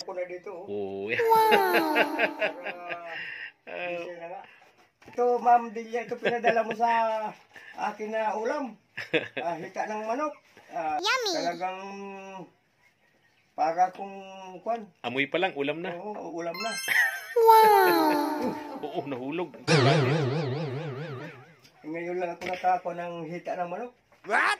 ko na dito. Oh. Ito, Ma'am Delia, ito pinadala mo sa akin na ulam. Hika ng manok. Yummy! Talagang para kung kwan. Amoy pa lang, ulam na. Oo, ulam na. Wow! Oo, nahulog. Ngayon lang ako nakako ng hika ng manok. What?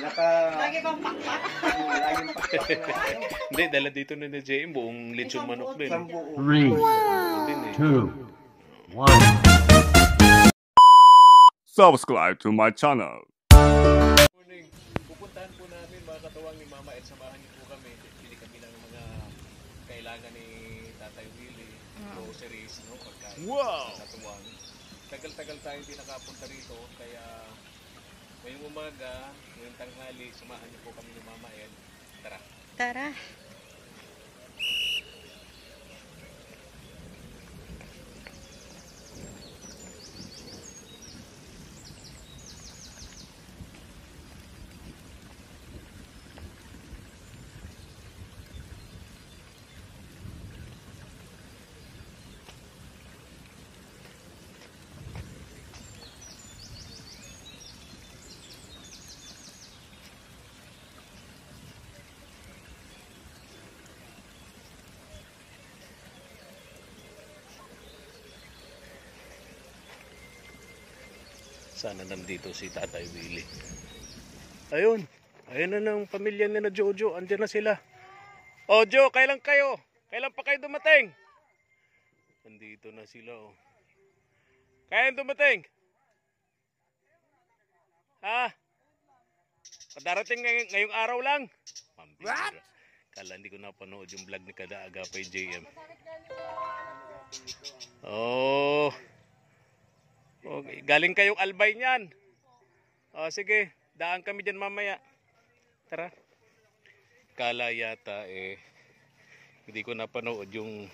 Lagi bang pakpak? Lagi pakpak na. Hindi, dala dito na ni JM, buong lechon manok din. 3, Din eh. 2, 1. Subscribe to my channel. Morning. Pupuntahan po namin mga katuwang ni Mama at samahan niyo po kami. Bili kami ng mga kailangan ni Tatay Willie. Groceries, no? Pagkain. Wow! Sa katuwang. Tagal-tagal tayo hindi nakapunta rito. Kaya ngayong umaga, ngayong tanghali, samahan niyo po kami ni Mama Ed. Tara. Tara! Sana nandito si Tatay Willie. Ayun. Ayun na ng pamilya ni na Jojo. Andiyan na sila. O Jo, kailan kayo? Kailan pa kayo dumating? Nandito na sila oh. Kailan dumating? Ha? Darating ngayong araw lang? What? Kala hindi ko napanood yung vlog ni Kada Agapay JM. Oh. Okay. Galing kayong Albay niyan. O sige, daan kami dyan mamaya. Tara. Kala yata hindi ko napanood yung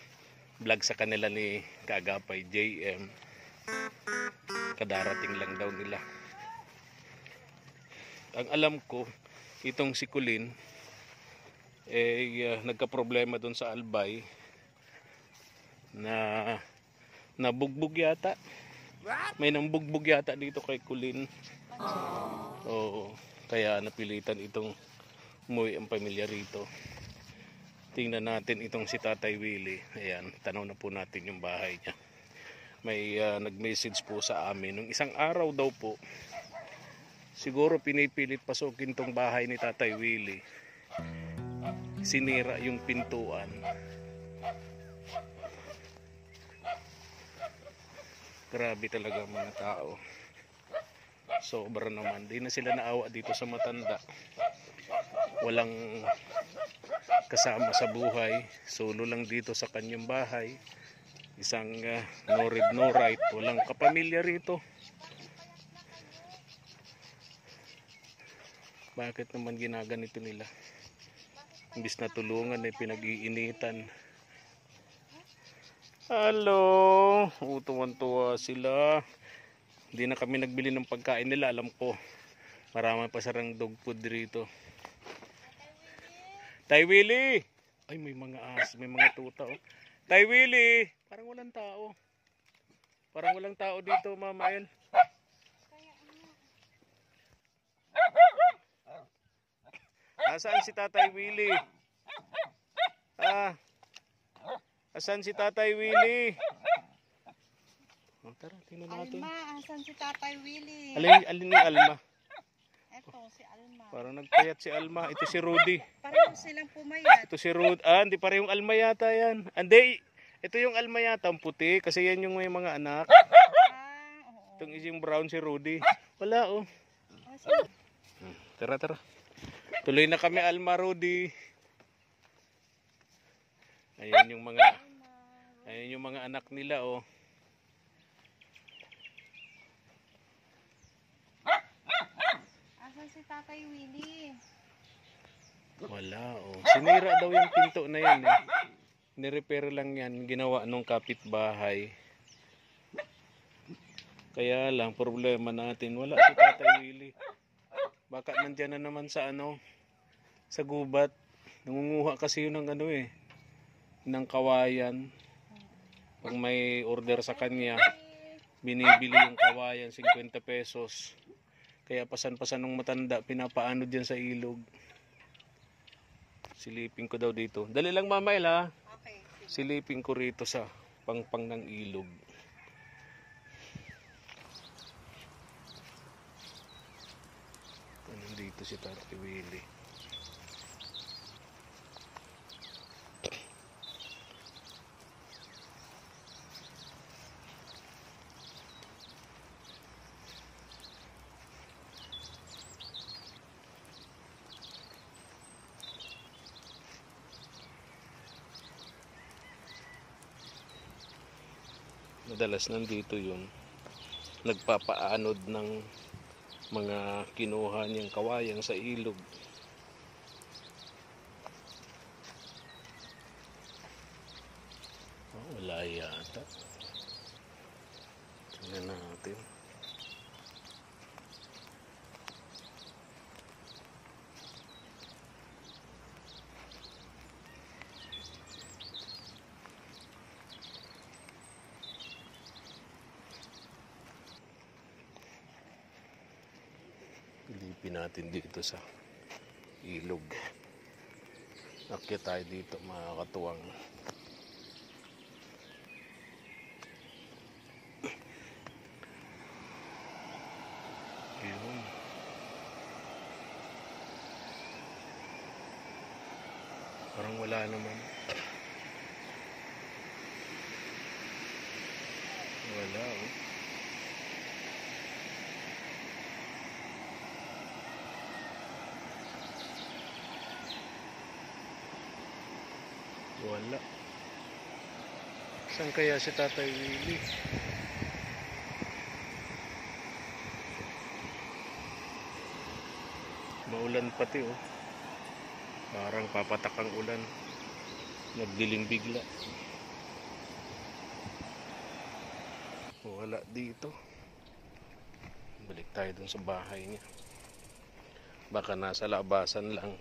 vlog sa kanila ni Kagapay JM. Kadarating lang daw nila. Ang alam ko, itong si Kulin nagka-problema doon sa Albay na nabugbog yata. May nambugbog yata dito kay Kulin. Oo, kaya napilitan itong umuwi ang pamilya rito. Tingnan natin itong si Tatay Willie. Ayan, tanaw na po natin yung bahay niya. May nag-message po sa amin. Nung isang araw daw po, siguro pinipilit pasukin tong bahay ni Tatay Willie. Sinira yung pintuan. Grabe talaga mga tao. Sobra naman. Di na sila naawa dito sa matanda. Walang kasama sa buhay. Solo lang dito sa kanyang bahay. Isang no read no write. Walang kapamilya rito. Bakit naman ginaganito nila? Imbis na tulungan ay pinag-iinitan. Hello, tuwan-tuwa sila. Hindi na kami nagbili ng pagkain nila. Alam ko, marami pa sarang dog food dito. Tay Willie! Ay, may mga may mga tuta oh. Tay Willie! Parang walang tao. Parang walang tao dito, Mama El. Nasaan si Tatay Willie? Asan si Tatay Willie? Tara, tingnan natin. Alma, asan si Tatay Willie? Alin ni Alma? Eto, si Alma. Parang nagpayat si Alma. Ito si Rudy. Pareho silang pumayat. Ito si Rudy. Hindi parehong Alma yata yan. Hindi, ito yung Alma yata, ang puti. Kasi yan yung may mga anak. Oo. Itong isang brown si Rudy. Wala oh. Tara, tara. Tuloy na kami Alma, Rudy. Ayan yung mga anak nila oh. Asan si Tatay Willie? Wala oh. Sinira daw yung pinto na yan eh. Nirepair lang yan, ginawa nung kapitbahay. Kaya lang problema natin, wala si Tatay Willie. Baka nandiyan na naman sa sa gubat. Nangunguha kasi yun ng ng kawayan. Pag may order sa kanya, binibili yung kawayan 50 pesos. Kaya pasan-pasan ng matanda, pinapaano dyan sa ilog. Silipin ko daw dito. Dali lang Mamael ha. Okay. Silipin ko rito sa pangpang ng ilog. Nandito si Tati Willie. Madalas nandito yun, nagpapaanod ng mga kinuha niyang kawayan sa ilog. Oh, wala yata. Tingnan natin. Pilipin natin dito sa ilog. Akyat tayo dito mga katuwang. Yun. Parang wala naman. Wala oh. Wala. Saan kaya si Tatay Willie? Maulan pati oh. Parang papatak ang ulan. Nagdilim bigla. Wala dito. Balik tayo dun sa bahay niya. Baka nasa labasan lang.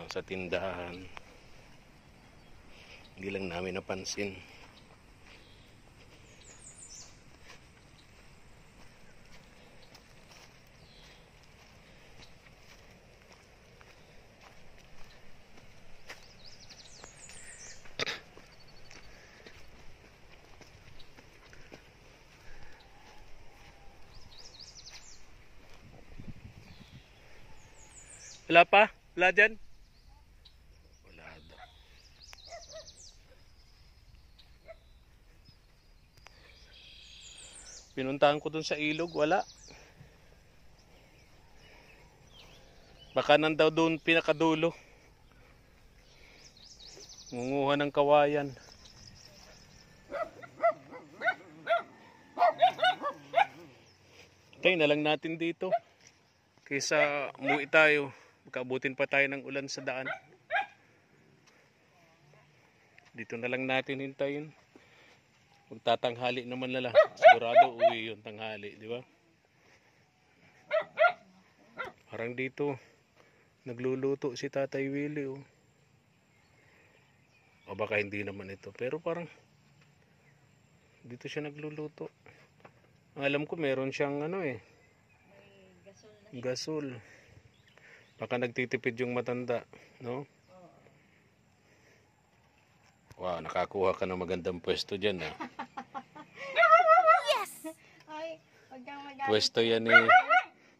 Sa tindahan. Hindi lang namin napansin. Wala pa? Wala dyan? Wala daw. Pinuntahan ko dun sa ilog, wala. Baka nandaw dun pinakadulo. Munguha ng kawayan. Tayo na lang natin dito. Kaysa umuwi tayo. Magkabutin pa tayo ng ulan sa daan. Dito na lang natin hintayin. Magtatanghali naman nila. Sigurado uwi yun tanghali, di ba? Parang dito nagluluto si Tatay Willie oh. O baka hindi naman ito. Pero parang dito siya nagluluto. Alam ko meron siyang ano eh. Gasol. Baka nagtitipid yung matanda, no? Wow, nakakuha ka ng magandang pwesto dyan, ha? Yes! Ay, wag kang magalit. Pwesto yan ni...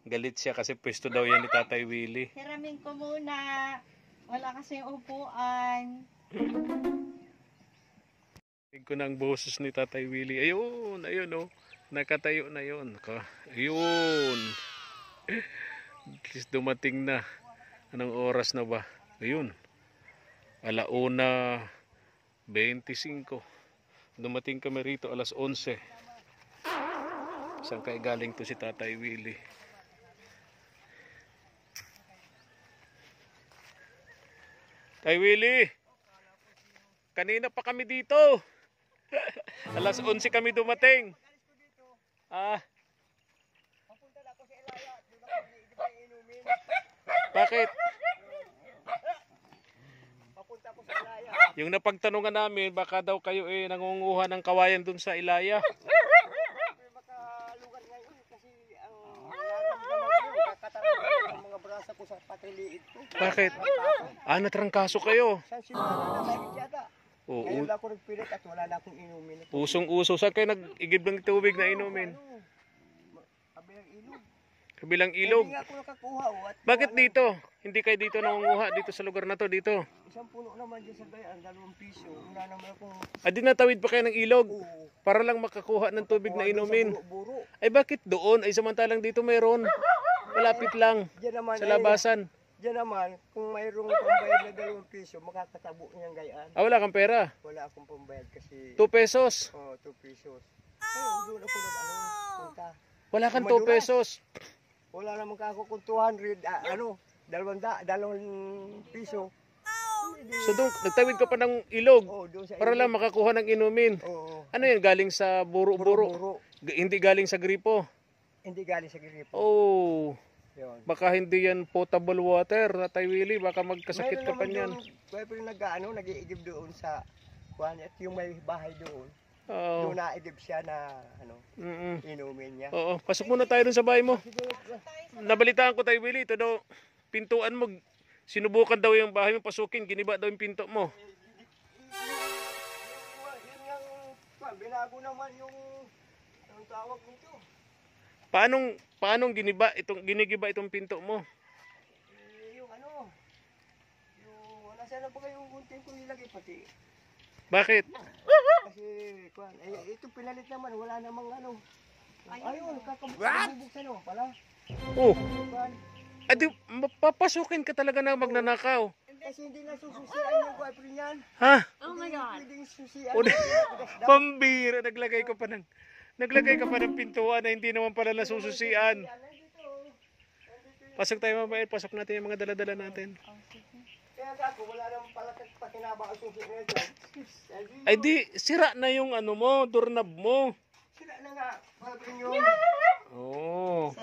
Galit siya kasi pwesto daw yan ni Tatay Willie. Hiramin ko muna. Wala kasi yung upuan. Tignan ko na ang boses ni Tatay Willie. Ayun, ayun, oh. Nakatayo na yun. Ayun. At least dumating na. Anong oras na ba? Ayun. 1:25. Dumating kami rito 11:00. Saan kaya galing to si Tatay Willie? Tay Willie! Kanina pa kami dito. 11:00 kami dumating. Ah. Bakit? Yung napagtanungan namin, baka daw kayo nangunguha ng kawayan dun sa Ilaya. May makalugan ngayon kasi ang nararamdaman ko, kakatarang ang mga brasa ko sa patiliit ko. Bakit? Natrangkaso kayo. Sa simula na sakit yata. Oo. Ngayon lang ako nagpilit at wala na akong inumin. Usong-uso. Saan kayo nag-igib ng tubig na inumin? Kabilang ilog. Kabilang ilog. Hindi nga ako nakakuha. At Bakit dito? Hindi kayo dito nangunguha dito sa lugar na to, dito? Isang puno naman dyan sa gayaan, 2 piso. Wala naman akong Dinatawid pa kayo ng ilog oo. para lang makakuha ng tubig na inumin. Buro-buro. Ay bakit doon? Ay samantalang dito mayroon. Malapit lang Diyan naman, sa labasan. Diyan naman, kung mayroong pambayad na 2 piso, makakatabo niyang gayaan. Wala kang pera. Wala akong pambayad kasi 2 pesos. 2 pesos. Ayun, doon ako punta. Wala kang 2 Madura. pesos. Wala naman ako kung 200, 2 piso. So doon, nagtawid ka pa ng ilog Doon sa para lang makakuha ng inumin. Oo. Ano yan? Galing sa buro-buro? Buro-buro. Hindi galing sa gripo? Hindi galing sa gripo. Oh, Yun. baka hindi yan potable water, Tatay Willie. Baka magkasakit ka pa niyan. Mayroon nag-iigib doon sa kuwan at yung may bahay doon. Oo. Doon naigib siya na Mm-mm. inumin niya. Oo, pasok muna tayo dun sa bahay mo. Nabalitaan ko, Tay Willie, ito daw, pintuan mo, sinubukan daw yung bahay mo pasukin, giniba daw yung pinto mo. Yun yung binago naman yung tawag nito. Paanong ginigiba itong pinto mo? Yung nasaan na ba kayong gunting ko nilagay pati? Bakit? Kasi ito pinalit naman, wala namang ayun, kakabuksan pala. Oh, Kwan. adi, papasukin ka talaga na magnanakaw. Kasi hindi na sususian yung boyfriend niyan. Ha? Oh my God. Pwedeng susian. O, pambira, naglagay ka pa ng pintuan na hindi naman pala nasususian. Pasok tayo mamaya, pasok natin yung mga dala-dala natin. Kaya ako, wala namang pala pakinabang ang susi nito. Ay di, sira na yung doorknob mo. Sila na nga, boyfriend yun. Oo.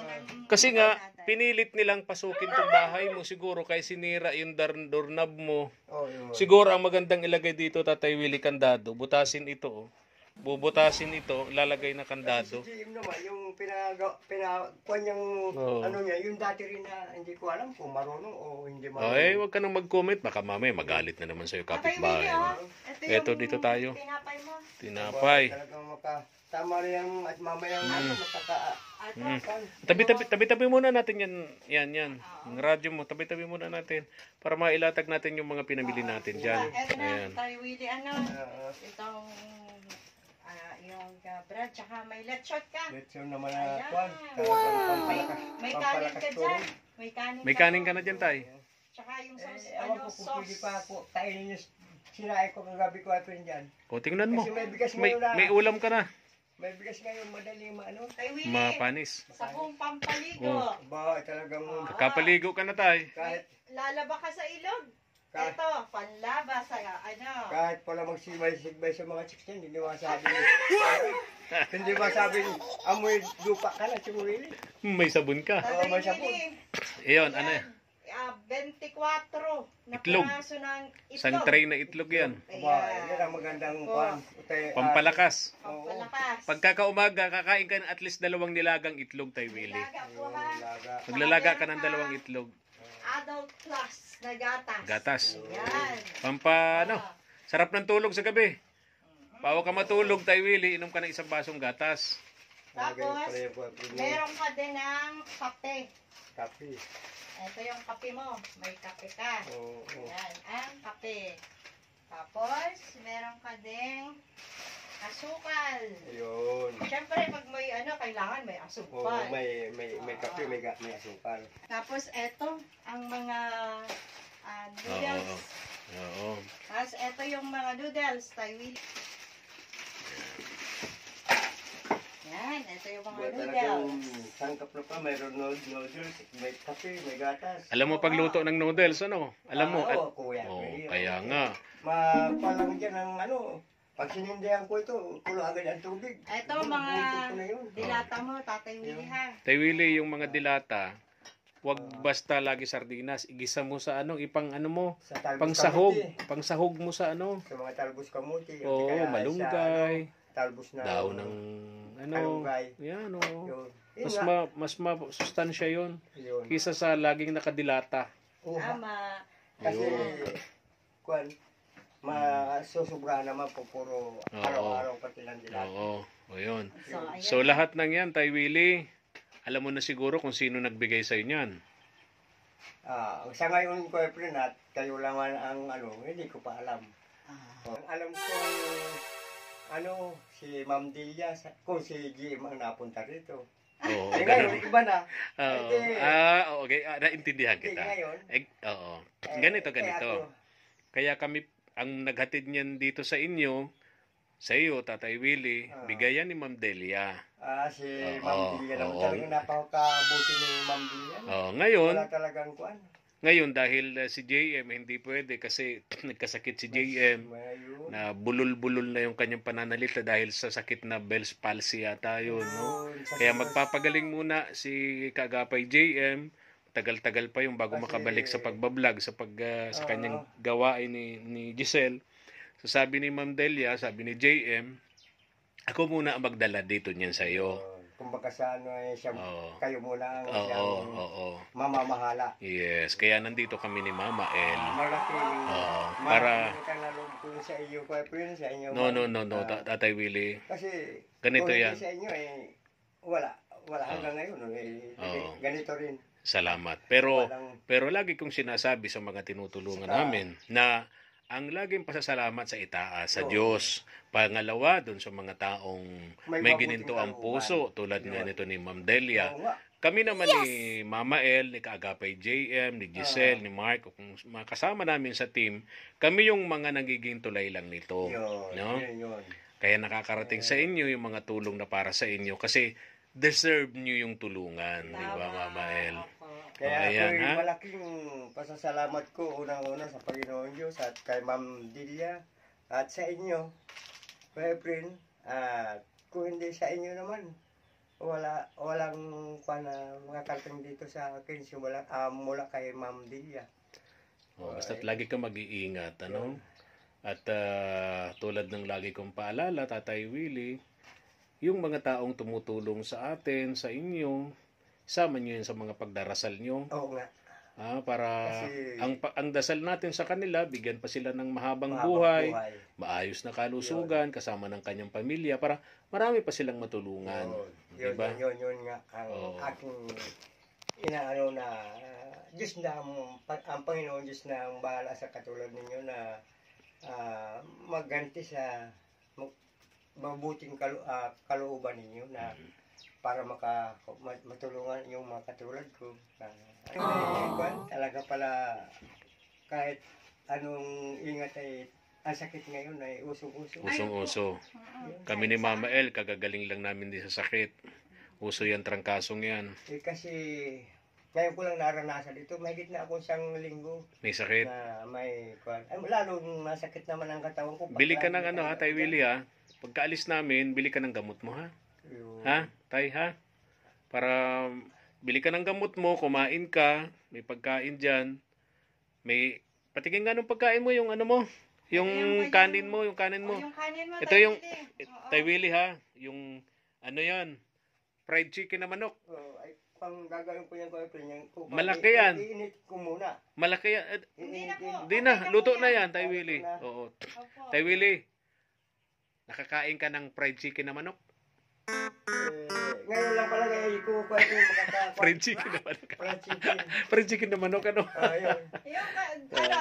Kasi nga, pinilit nilang pasukin tong bahay mo siguro kaya sinira yung doorknob mo. Yun. Siguro ang magandang ilagay dito, Tatay Willie, kandado. Butasin ito, oh. Bubutasin ito, lalagay na kandado. Si GM naman, yung kuwan niyang, Oo. niya, yung dati rin na hindi ko alam kung marunong o hindi marunong. Ay, wag ka nang mag-comment. Baka mamaya magalit na naman sa'yo kapitbahay. Eto, dito tayo. Tinapay mo. Tinapay. Talagang tama rin yan at mamaya Tabi-tabi muna natin yan. Ang radyo mo, tabi-tabi muna natin. Para mailatag natin yung mga pinamili natin dyan. Eto Ayan. na, Tay Willie, itong yung bread, tsaka may lechot ka. Lechon naman na Ayan. kuwan. May kanin ka dyan. May kanin ka na dyan, Tay. Tsaka yung sauce, Ewan ko kung pwede pa ako kainin yung sinain ko kagabi ko ay yan. O, tingnan mo. Kasi may bigas May, ngayon na. may ulam ka na. May bigas ngayon, madaling Tay Willie, Mapanis. sa buong pampaligo. Oh. Ba, talagang Kapaligo ka na, Tay. kahit Lalaba ka sa ilog. Kahit- Ito, panlaba sa kahit pala magsigbay-sigbay sa mga chicks niyan, hindi masabi. Hindi masabi, amoy lupa ka na, chumuli. May sabon ka. Tatay may sabon. Willie, Iyon, ano yan? 24 na Itlog. piraso ng itlog. Isang tray na itlog yan. Ba, yan ang magandang kuwan. Pampalakas. Pampalakas. Pagkakaumaga, kakain ka ng at least 2 nilagang itlog, Tay Willie. Laga po ha. Maglalaga ka ng 2 itlog. Adult plus na gatas. Gatas. Yan. Sarap ng tulog sa gabi. Bago ka matulog, Tay Willie, inom ka ng 1 basong gatas. Tapos, meron ka din ng kape. Kapi. Ito yung kape mo. May kape ka. Oo. Yan, ang kape. Tapos, meron ka ding asukal. Ayun. Siyempre, pag may kailangan may Oo, asukal. may kape, may asukal. Tapos, eto, ang mga noodles. Oo. Tapos, eto yung mga noodles. Tay Willie. Yan, ito yung mga Talagang noodles. sangkap na pa, mayroon noodles, may kape, may gatas. Alam mo pagluto ng noodles, ano? Alam mo? Oo, kuya. Oh, kaya nga. Mapalang dyan ang pag sinindihan ko ito, tulo agad ang tubig. Ito mga Buto ko na yun. dilata mo, Tatay Willie ha. Tay Willie, yung mga dilata, Wag basta lagi sardinas. Igisa mo sa ano, ipang ano mo, Sa talbos pangsahog. kamuti. Pangsahog mo sa ano. Sa mga talbos kamuti. Oo, Kaya malunggay. Sa, talbos na. Daw ng ano. Kalunggay. Yan o. Yun. Yun nga. Mas masustansya yun. Yun. Kisa sa laging nakadilata. Oo. Tama. Kasi, Ayun. kuwan, masusobra naman po puro araw-araw pati lang nila. Oo. O yun. So, ayan. So lahat ng yan, Tay Willie, alam mo na siguro kung sino nagbigay sa inyan. Sa ngayon ko, friend, at kayo lang ang ano, hindi ko pa alam. Ang alam ko, si Ma'am Delia, kung si GM ang napunta rito. Oo. Ay ngayon, iba na. Oo. Okay. Naintindihan Hindi kita. ngayon. Oo. Ganito. Kaya ako, Kaya kami, ang naghatid niyan dito sa inyo, sa iyo, Tatay Willie, bigayan ni Ma'am Delia. si Oo, Ma'am Delia naman oo. talagang napakabuti ni Ma'am Delia. Ngayon, Wala talagang kuwan. ngayon dahil si JM hindi pwede kasi nagkasakit si JM Ngayon. na bulol-bulol na yung kanyang pananalita dahil sa sakit na Bell's palsy yata yun, no? Kaya magpapagaling muna si Kaagapay JM. Tagal-tagal pa yung bago Kasi- makabalik sa pagbablog sa sa kanyang gawain ni Giselle. So sabi ni Ma'am Delia, sabi ni JM, ako muna ang magdala dito niyan sa iyo. Kumbaga sa ano siya, Oo. kayo muna ang Oo, siyang oo. mamamahala. Yes, kaya nandito kami ni Mama El. Malaki. Para Malaki na loob ko sa iyo, Kuya Prin, sa inyo. No, Tatay Willie. Kasi Ganito kung hindi yan. sa inyo wala hanggang ngayon. Oo. Ganito rin. Salamat. Pero Walang- lagi kong sinasabi sa mga tinutulungan namin na ang laging pasasalamat sa itaas, sa Oo. Diyos. Pangalawa, dun sa mga taong May may mabuting gininto ang kalooban. puso, tulad nga Yun. nito ni Ma'am Delia. Oo nga. Kami naman ni Mama El, ni Kaagapay JM, ni Giselle, ni Mark, kung mga kasama namin sa team, kami yung mga nagiging tulay lang nito. Yun, No? yun. Kaya nakakarating sa inyo yung mga tulong na para sa inyo kasi deserve nyo yung tulungan, di ba, Mama El? Opo. Kaya Ayan, ako'y ha? malaking pasasalamat ko unang-una sa Panginoon Diyos at kay Ma'am Delia at sa inyo, Kuya Prin. At kung hindi sa inyo naman, walang makakarating dito sa akin mula kay Ma'am Delia. Basta't lagi ka mag-iingat, ano? At tulad ng lagi kong paalala, Tatay Willie, yung mga taong tumutulong sa atin, sa inyo, sama nyo yun sa mga pagdarasal nyo. Oo nga. Para Kasi- ang dasal natin sa kanila, bigyan pa sila ng mahabang Mahabang buhay, buhay. maayos na kalusugan, kasama ng kanyang pamilya, para marami pa silang matulungan. Yun, Diba? yun nga ang Oo. aking inaano na Diyos na ang Panginoon Diyos na ang bahala sa katulad ninyo na magganti sa mabuting kalooban ninyo na para matulungan yung mga katulad ko. Talaga pala kahit anong ingat ay ang sakit ngayon ay usong-uso. Usong-uso. Kami ni Mama El, kagagaling lang namin din sa sakit. Uso yan, trangkasong yan. Kasi ngayon ko lang naranasan ito, mahigit na ako isang linggo May sakit. na may kwan. Ay, lalong masakit naman ang katawan ko. Bili ka ng ano ha, Tay Willie ha. Pagkaalis namin, bili ka ng gamot mo ha. Ha? Tay ha? Para bili ka ng gamot mo, kumain ka, may pagkain dyan. May, patingin nga nung pagkain mo, yung ano mo. Yung kanin mo, yung kanin mo. Yung kanin mo, Ito Tay yung, Willie. Oo. Tay Willie ha, yung, ano yan, fried chicken na manok. Ay, pang gagawin ko yan ko yan. Malaki yan. Iinit ko muna. Malaki yan. Hindi na po. Hindi na, Okay luto po na yan. yan, Tay Willie. Oo. Opo. Tay Willie, nakakain ka ng fried chicken na manok? Ngayon lang pala kaya ko pwede makaka... Fried chicken na manok. Fried chicken. Fried chicken na manok, ano? Ayun. Yung,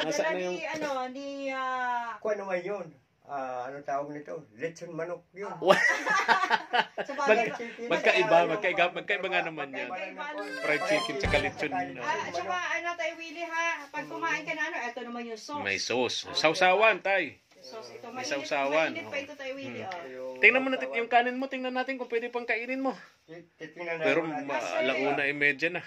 Nasaan dala na ni, Kung ano man yun? Ano tawag nito? Lechon manok yun. sa bagay, Magkaiba nga naman yan. Fried chicken tsaka lechon. at saka, Tay Willie ha, pag kumain ka na ito naman yung sauce. May sauce. Sausawan, Tay. Sauce ito. May sausawan. Mainit pa ito, Tay Willie. Tingnan mo natin yung kanin mo. Tingnan natin kung pwede pang kainin mo. Titingnan Pero natin. alauna imedya na.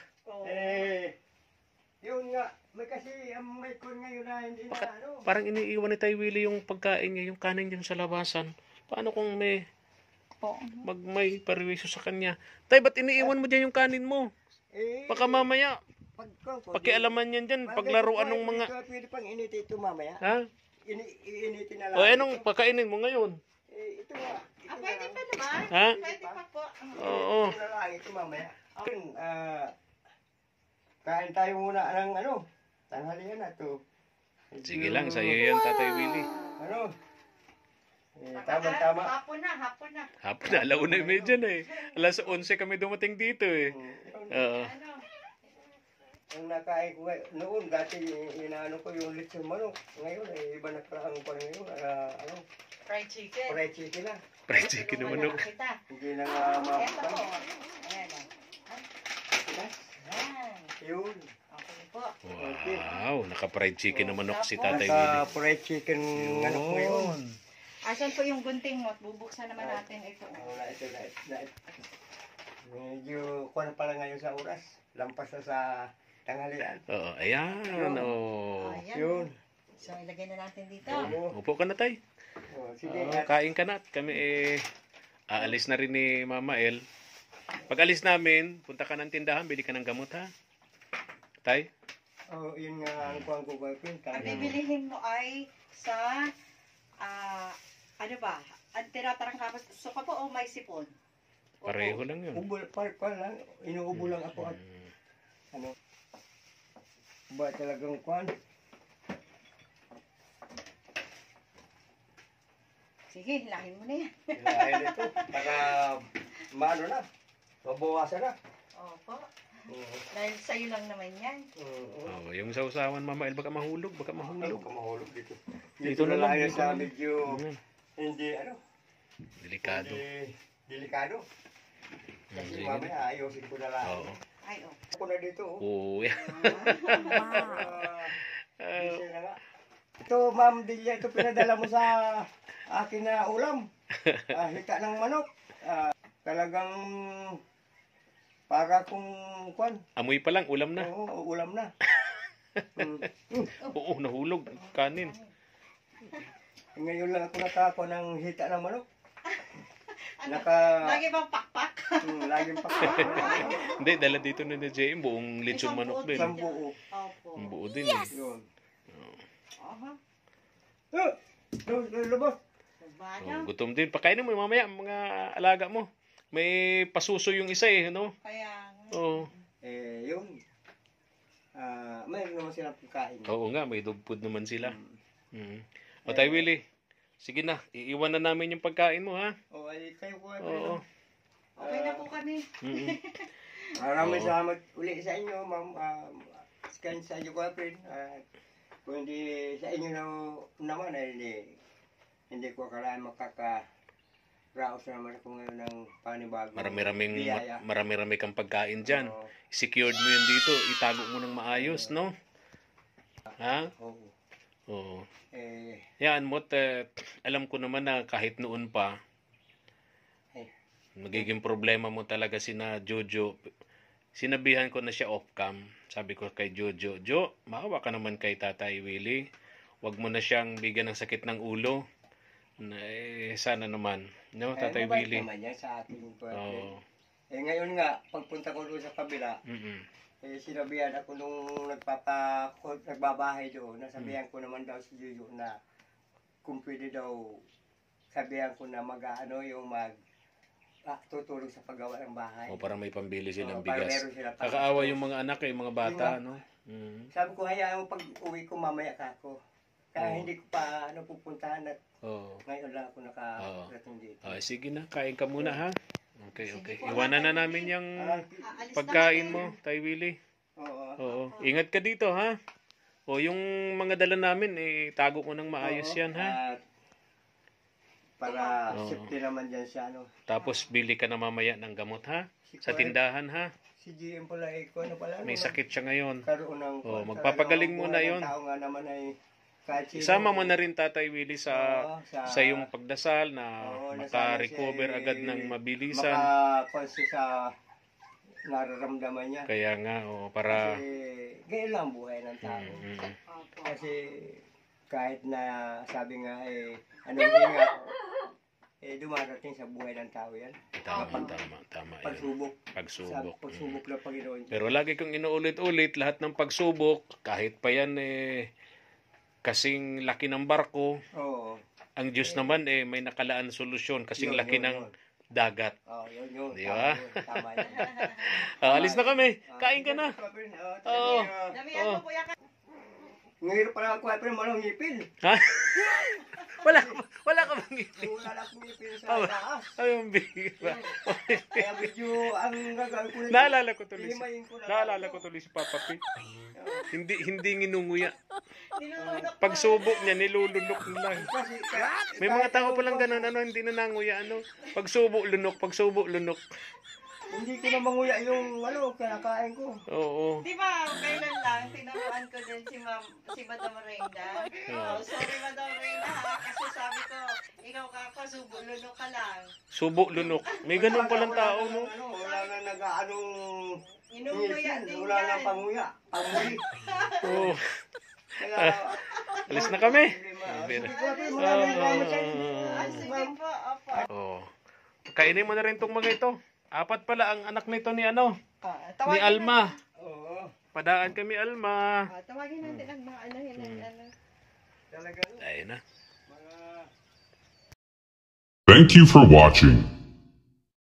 Yun nga. May kasi may kun ngayon na hindi na ano. Parang iniiwan ni Tay Willie yung pagkain niya, yung kanin niya sa labasan. Paano kung may may pariwiso sa kanya? Tay, ba't iniiwan mo dyan yung kanin mo? Baka mamaya Pakialaman yan dyan, paglaruan ng mga... Pwede pang initin ito mamaya. Ha? Iinitin na lang. O anong pakainin mo ngayon? Ito nga. Pwede pa naman. Ha? Pwede pa po. Oo. Ito na lang, ito mamaya. Kain tayo muna ng tanghalian na to. Sige lang, sa'yo yan, Tatay Willie. Tama-tama. Hapon na. Hapon na, 1:30 na eh. Alas 11 kami dumating dito eh. Oo. Ano? Ang nakain ko noon, dati inaano ko yung lechon manok. Ngayon, iba na parang pa ngayon. Fried chicken. Fried chicken na. Fried chicken na manok. Kita. Hindi na nga Eto po. mapapang. Ayan o. Ayan. Yun. Okay po. Wow, naka-fried chicken na manok si Tatay Willie. Naka-fried chicken manok ngayon. Asan po yung gunting mo? Bubuksan naman natin ito. Ito. Medyo kuwan pa lang ngayon sa oras. Lampas na sa tanghalian. Oo, ayan. Oh. Ayan. Yun. So, ilagay na natin dito. Upo ka na, Tay. Sige. Kain ka na. At kami aalis na rin ni Mama El. Pag alis namin, punta ka ng tindahan, bili ka ng gamot, ha? Tay? Yun nga ang kuwan ko boyfriend. Ang bibilihin mo ay sa, ano ba? Ang tinatarang kapos. Suka po o may sipon? Pareho lang yun. Ubol pa lang. Inuubo lang ako at ba talagang kuwan. Sige, hilahin mo na yan. Dahil ito, para maano na, mabawasan na. Opo. Dahil sa'yo lang naman yan. Oh, yung sausawan, Mama El, baka mahulog. Baka mahulog. Mahulog dito. Dito na lang. Dito Dito sa na lang. medyo, hindi, Delikado. delikado. Kasi Sige mamaya ayusin ko na lang. Oo. Ay, oh. Ako na dito. Oo. Diesel na nga. Ito, Ma'am Delia, ito pinadala mo sa akin na ulam. Hita ng manok. Talagang para kung kwan. Amoy pa lang, ulam na. Oo, ulam na. Oo, nahulog. Kanin. Ngayon lang ako nakakuha ng hita ng manok. Lagi bang pakpak? Laging pa. Hindi, dala dito na ni JM, buong lechon Isang manok buo din. Isang buo. Opo. Ang buo din. Yes! Yun. Aha. Lubos. Oh, gutom din. Pakainin mo mamaya ang mga alaga mo. May pasuso yung isa eh, no? Kaya Oo. Yun. Mayroon naman silang pagkain. Oo nga, may dog food naman sila. O Tay Willie, sige na, iiwan na namin yung pagkain mo, ha? Ay kayo po. Oo. okay na po kami. Maraming Oo. salamat uli sa inyo, Ma'am. Scan sa inyo, friend. Kung hindi sa inyo naman, hindi ko akalain makaka-raos naman ako ngayon ng panibagong biyaya. Marami-rami kang pagkain dyan. Oo. Secured mo yun dito, itago mo ng maayos, no? Ha? Oo. Oo. Yan, Mot, alam ko naman na kahit noon pa, magiging problema mo talaga sina Jojo. Sinabihan ko na siya off-cam. Sabi ko kay Jojo, Jo, maawa ka naman kay Tatay Willie. Huwag mo na siyang bigyan ng sakit ng ulo. Sana naman. No, Tatay Willie? Naman yan sa ating Oo. ngayon nga, pagpunta ko doon sa kabila, sinabihan ako nung nagbabahay doon, nasabihan ko naman daw si Jojo na kung pwede daw, sabihan ko na tutulong sa paggawa ng bahay. O para may pambili silang Para bigas. meron silang Kakaawa yung mga anak, yung mga bata, Yung no? Sabi ko, hayaan mo pag uwi ko mamaya ka ako. Kaya Oo. hindi ko pa pupuntahan at Oo. ngayon lang ako nakarating dito. Sige na, kain ka muna, ha? Okay. Sige po, Iwanan na Tatay namin Willie. yung Aalis na pagkain kami. mo, Tay Willie. Oo. Oo. Ingat ka dito, ha? O yung mga dala namin, tago ko ng maayos yan, ha? At para Oo. safety naman dyan sa Tapos bili ka na mamaya ng gamot, ha? Si Sa tindahan, ha? Si GM pala, pala. May sakit siya ngayon. Karoon ng magpapagaling muna yun. Tao nga naman ay kahit sino. Isama mo na rin, Tatay Willie, sa iyong pagdasal na Oo, makarecover nasama siya, agad ng mabilisan. makakonsi sa nararamdaman niya. Kaya nga, para... Kasi ganyan lang ang buhay ng tao. Opo. Kasi kahit na sabi nga anong nga, dumarating sa buhay ng tao yan. Tama. Yan. Pagsubok. Pagsubok. Sa pagsubok ng Panginoon. Pero lagi kong inuulit-ulit, lahat ng pagsubok, kahit pa yan kasing laki ng barko, Oo. ang Diyos naman may nakalaan solusyon kasing Yun, laki yun, ng yun. dagat. Yun. Di ba? Tama yun. Alis na kami. Kain ka na. Oo. Damihan mo kuya ka. Ngayon pala ako ay malang ngipin. Ha? Wala ka bang ngipin? Wala lang akong ngipin sa taas. Ayun, bihira. Kaya medyo ang gagawin ko Naalala ko tuloy Himayin ko na. Naalala ko tuloy si Papa P. Hindi nginunguya. Nilulunok Pagsubok niya, nilulunok lang. Kasi, May mga tao palang ganun, hindi na nanguya, pagsubok, lunok. hindi ko na manguya yung kinakain ko. Oo. Di ba, kailan lang, tinamuan ko din si Madam Reina. Oh, sorry Madam Reina ha, kasi sabi ko, ikaw ka subo-lunok ka lang. Subok, lunok. May ganun palang tao, no? Wala na nag-aanong Inumuya din wala na yan. panguya. Panguli. Oo. Kaya, Alis na kami. sige po, maraming salamat sa inyo. Sige po, opo. Oo. Kainin mo na rin tong mga ito. 4 pala ang anak nito ni Ah, ni tawagin Alma. Oo. Padaan kami, Alma. Tawagin natin ang mga ano. Talaga. Ayun na. Thank you for watching.